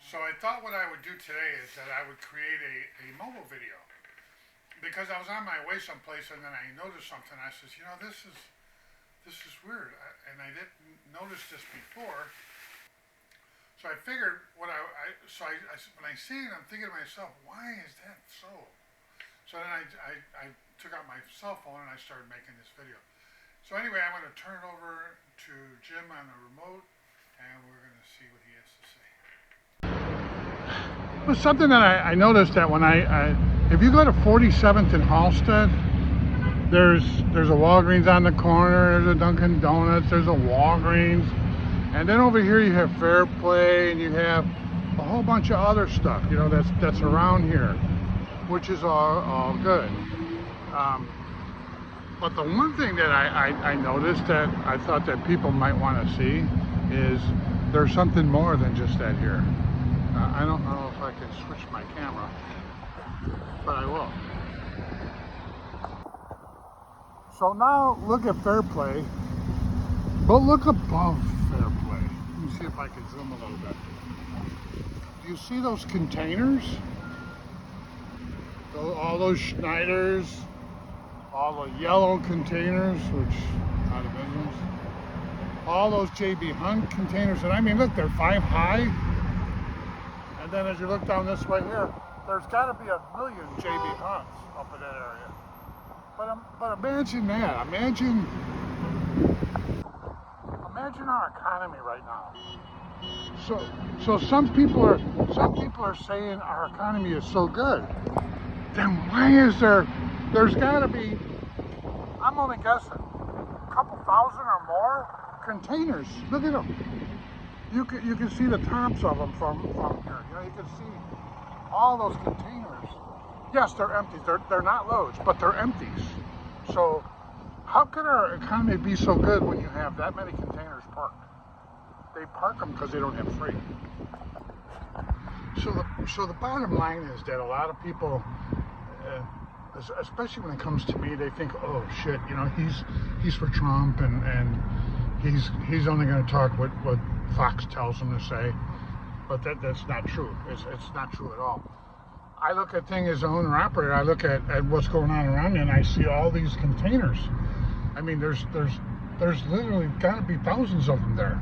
So I thought what I would do today is that I would create a mobile video because I was on my way someplace and then I noticed something. I says, you know, this is weird, and I didn't notice this before. So I figured what when I see it, I'm thinking to myself, why is that so? So then I took out my cell phone and I started making this video. So anyway, I'm going to turn it over to Jim on the remote, and we're going to see what he has to say. It was something that I noticed that when if you go to 47th and Halsted, there's a Walgreens on the corner, there's a Dunkin' Donuts, there's a Walgreens, and then over here you have Fair Play, and you have a whole bunch of other stuff, you know, that's around here, which is all good. But the one thing that I noticed that I thought that people might want to see is there's something more than just that here. I don't know if I can switch my camera, but I will. So now look at Fair Play, but look above Fair Play. Let me see if I can zoom a little bit. Do you see those containers? All those Schneiders, all the yellow containers, which out of business. All those JB Hunt containers, and I mean, look, they're 5 high. And then as you look down this way here, there's got to be a million JB Hunts up in that area. But imagine that. Imagine our economy right now. So some people are saying our economy is so good. Then why is there's got to be, I'm only guessing, a couple thousand or more containers. Look at them. You can see the tops of them from here. You know, you can see all those containers. Yes, they're empty. They're not loads, but they're empties. So how could our economy be so good when you have that many containers parked? They park them because they don't have freight. So the bottom line is that a lot of people, especially when it comes to me, they think, oh shit, you know, he's for Trump and he's only going to talk what Fox tells him to say. But that's not true. It's not true at all. I look at things as an owner operator. I look at what's going on around me, and I see all these containers. I mean, there's literally got to be thousands of them there.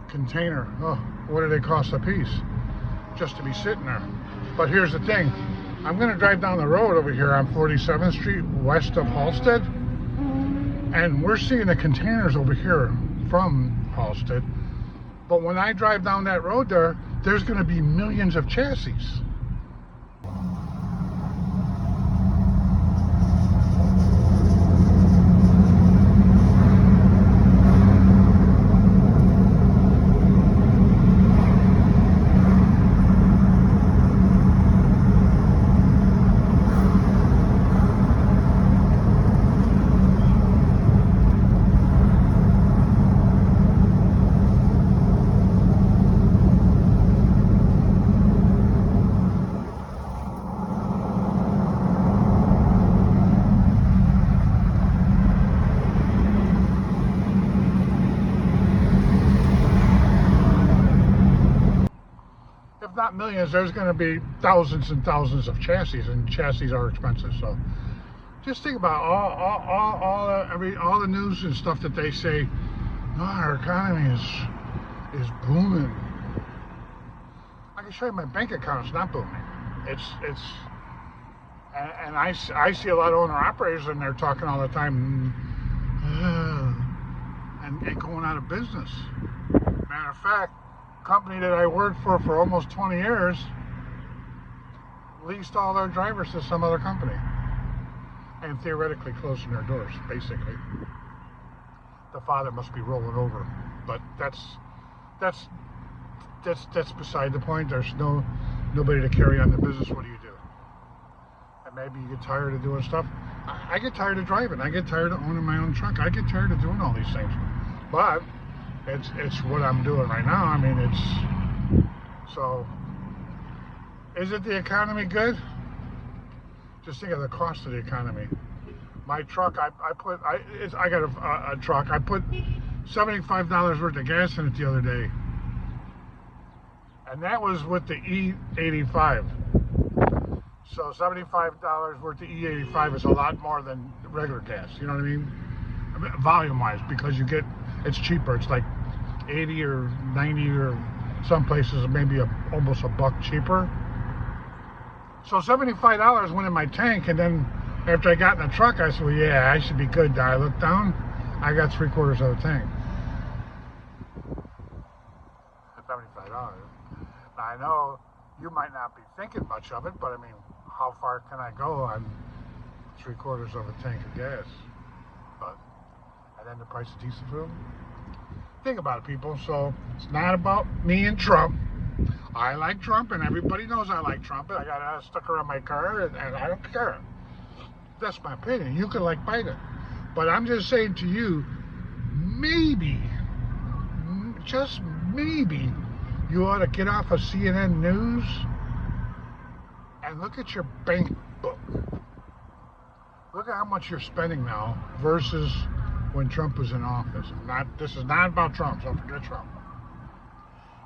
Container. Oh, what do they cost a piece? Just to be sitting there. But here's the thing. I'm going to drive down the road over here on 47th Street, west of Halsted, and we're seeing the containers over here from Halsted. But when I drive down that road there's going to be millions of chassis. Not millions, there's going to be thousands and thousands of chassis, and chassis are expensive. So just think about all the news and stuff that they say, no, our economy is booming. I can show you my bank account, it's not booming. And I see a lot of owner operators, and they're talking all the time and going out of business. Matter of fact, company that I worked for almost 20 years leased all their drivers to some other company and theoretically closing their doors. Basically, the father must be rolling over, but that's beside the point. There's nobody to carry on the business. What do you do? And maybe you get tired of doing stuff. I get tired of driving. I get tired of owning my own truck. I get tired of doing all these things, but it's what I'm doing right now. I mean, so is it the economy good? Just think of the cost of the economy. My truck, I got a truck. I put $75 worth of gas in it the other day, And that was with the E85. So $75 worth of E85 is a lot more than regular gas. You know what I mean? Volume-wise, because it's cheaper. It's like 80 or 90 or some places maybe almost $1 cheaper. So $75 went in my tank, and then after I got in the truck, I said, well, yeah, I should be good. I looked down, I got 3/4 of the tank. $75. Now, I know you might not be thinking much of it, but I mean, how far can I go on 3/4 of a tank of gas? But, and then the price of diesel fuel. Think about it, people. So it's not about me and Trump. I like Trump, and everybody knows I like Trump. I got a sticker on my car, and I don't care. That's my opinion. You could like Biden. But I'm just saying to you, maybe, just maybe, you ought to get off of CNN News and look at your bank book. Look at how much you're spending now versus when Trump was in office. This is not about Trump, so forget Trump.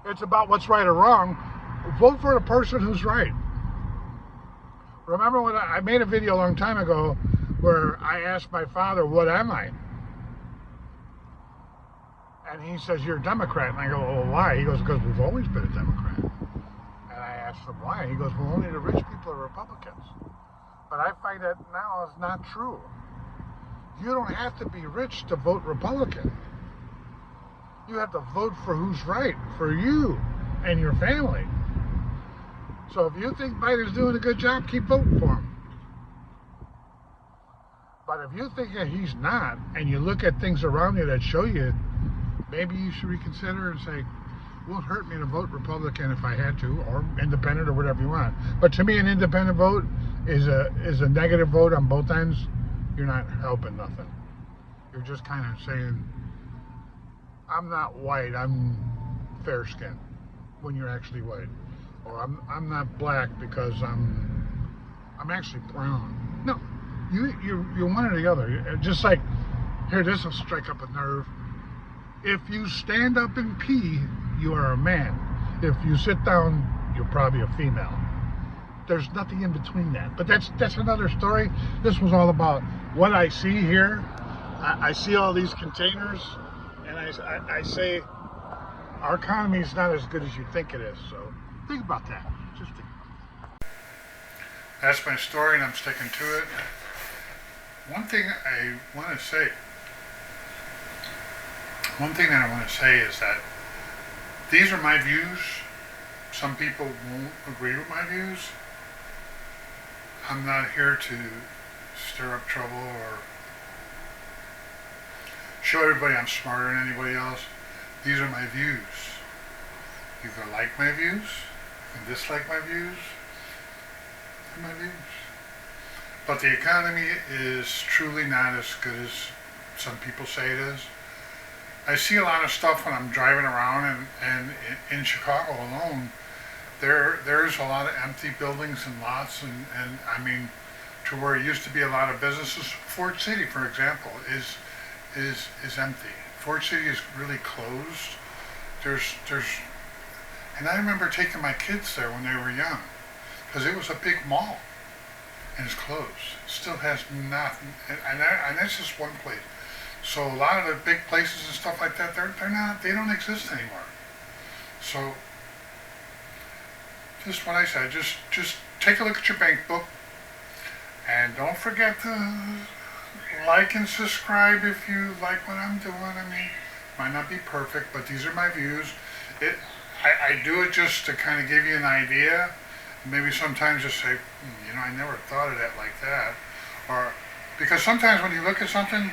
It's about what's right or wrong. Vote for the person who's right. Remember when I made a video a long time ago where I asked my father, what am I? And he says, you're a Democrat. And I go, well, why? He goes, because we've always been a Democrat. And I asked him why. He goes, well, only the rich people are Republicans. But I find that now is not true. You don't have to be rich to vote Republican. You have to vote for who's right for you and your family. So if you think Biden's doing a good job, keep voting for him. But if you think that he's not, and you look at things around you that show you, maybe you should reconsider and say, it won't hurt me to vote Republican if I had to, or independent, or whatever you want. But to me, an independent vote is a negative vote on both ends. You're not helping nothing. You're just kind of saying, I'm not white, I'm fair skinned, when you're actually white. Or I'm not black because I'm actually brown. No, you're one or the other. Just like, here, this will strike up a nerve. If you stand up and pee, you are a man. If you sit down, you're probably a female. There's nothing in between that. But that's another story. This was all about what I see here. I see all these containers, and I say our economy is not as good as you think it is. So think about that. Just think about that. That's my story, and I'm sticking to it. One thing I want to say is that these are my views. Some people won't agree with my views. I'm not here to stir up trouble or show everybody I'm smarter than anybody else. These are my views. You can like my views, you can dislike my views. They're my views. But the economy is truly not as good as some people say it is. I see a lot of stuff when I'm driving around, and in Chicago alone, there's a lot of empty buildings and lots, and I mean, to where it used to be a lot of businesses. Ford City, for example, is empty. Ford City is really closed. And I remember taking my kids there when they were young, because it was a big mall, and it's closed. It still has nothing, and that's just one place. So a lot of the big places and stuff like that, they don't exist anymore. So just what I said, just take a look at your bank book, and don't forget to like and subscribe if you like what I'm doing. I mean, might not be perfect, but these are my views. I do it just to kind of give you an idea. Maybe sometimes just say, I never thought of that like that. Or, because sometimes when you look at something,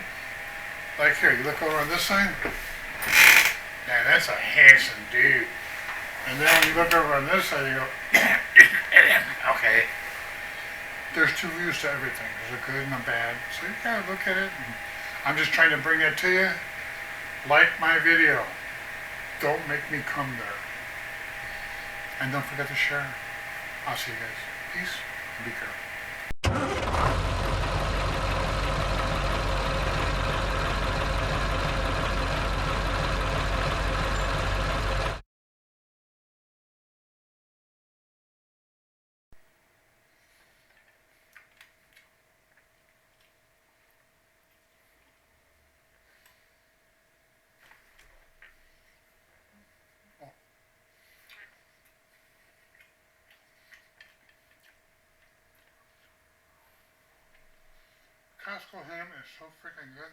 like here, you look over on this side, yeah, that's a handsome dude. And then when you look over on this side, you go, okay. There's two views to everything. There's a good and a bad. So you gotta look at it. And I'm just trying to bring it to you. Like my video. Don't make me come there. And don't forget to share. I'll see you guys. Peace. Be careful. Costco ham is so freaking good.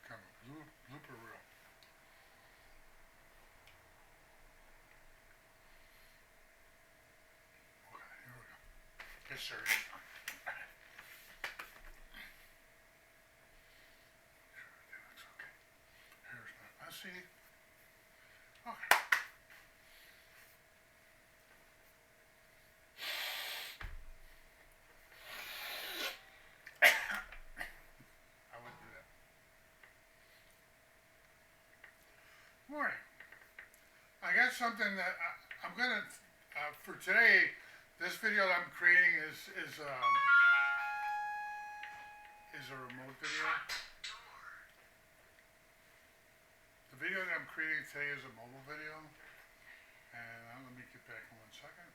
Kind of blooper reel. Okay, here we go. Yes, sir. Here's my messy. Okay. I wouldn't do that. Morning. I got something that I'm gonna for today. This video that I'm creating is a remote video. The video that I'm creating today is a mobile video, and let me get back in 1 second.